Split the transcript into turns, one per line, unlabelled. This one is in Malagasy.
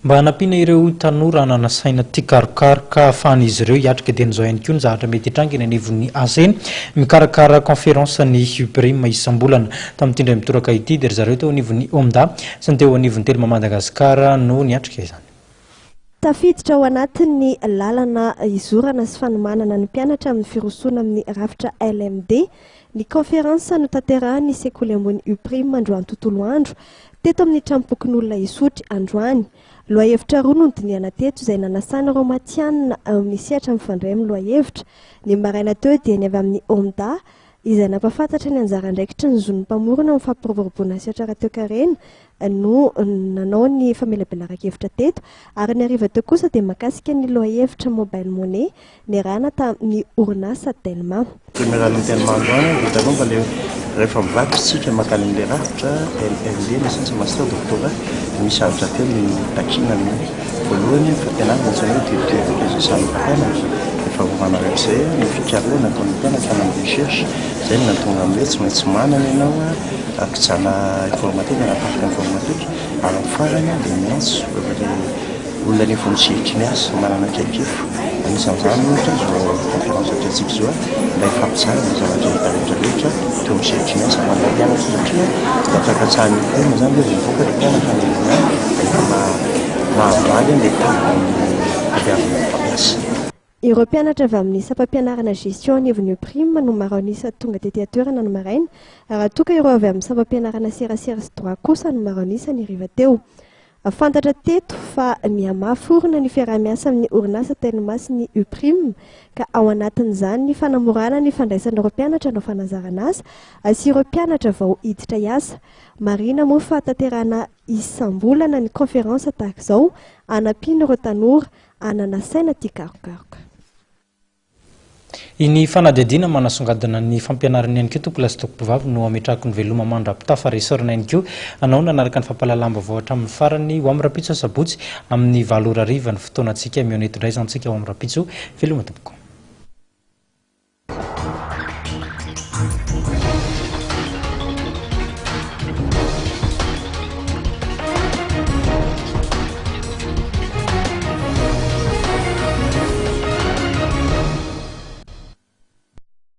Mba hanampina ireo tanora nanasaina tia karokaroka ahafahan'izy ireo hiatrika dia n'izao ihany koa ny zavatra mety hitranga eny anivon'ny asa eny mikarakara conférence ny UPRIM isam-bolana. Tamin'ity indray mitoraka ity dia ry zareo teo anivon'ny OMDA sy ny teo anivon'ny telo Madagasikara no niatrika izany.
Tafiditra ao anatin'ny lalana izorana sy fanomanana ny mpianatra amin'ny firosoana amin'ny rafitra LMD ny conférence notanterahany sekoly ambony UPRIM androany tontolo andro teto amin'ny trampokon'olona isotry androany. Loahevitra roa no nodiniana teto izay nanasana ireo matianina amin'ny sehatra mifandray amin'ny loahevitra. Ny maraina teo dia ny avy amin'ny OMDA izay nampafantatra ny anjara andraikitry ny zon'ny mpamorona amin'ny fampiroboroboana sehatra raha teo karena no nanao ny famelabelara-kevitra teto ary ny hariva teo kosa dia makasika ny loahevitra mobile money niarahana tamin'ny orinasa Telma.
Primeran'ny Telma androany hitanao le rehefa mivaky isika makany amin'ilay rafitra LLD nasantsy master doctorat misy zavatra telo ny takinany voalohany fampianarana izany hoe dédication mpianatra efa voanaraka izay ny fikaroana ataon'ny mpianatra amin'ny recherche izay no natonga amin'ilay tsy maintsy manana ianao akijana informatique na partie informatique ary amin'ny farany dia miantso olona ny fontsihitry ny asa manana kaikifo anisan'izany ohatra zao conférence atsika zao mba hifampizara ny zavatra hita rehetra rehetra teo amin'ny sehitry ny asa manana mpianatra satria da fakatsahan'ny diplôme zany hoe mivoaka ny mpianatra ny mahavaly ilay aviavana mpampiasa.
Ireo mpianatra avy amin'ny sampam-pianarana gestion anivon'ny UPRIM no maranisa tonga tety toerana no maraina raha toka ireo avy amin'ny sampam-pianarana serasera sy droit kosa no maranisa ny riva teo. Fantatra teto fa mihamafy ny fiarah-miasa amin'ny orinasa Telma sy ny UPRIM ka ao anatin'izany ny fanamorana ny fandraisan'ireo mpianatra no fanazarana asa sy ireo mpianatra vao hiditra hiasa. Marina moa fa tanterahana isam-bolana ny conférence tahaka izao hanampiana ireo tanora hananasaina tia karokaroka.
Iny fanadihadiana manasongadina ny fampianarana ihany koa tompolasy tokom-pivavy no ametrahako ny veloma mandrapitafa resorana ihany koa anao nanaraka ny fampalalamba-vao hatramin'ny farany ho amin'ny rapitso sabotsy amin'ny 8 ny fotoanantsika mioneto indray izany tsika ho amin'ny rapitso veloma tompoko.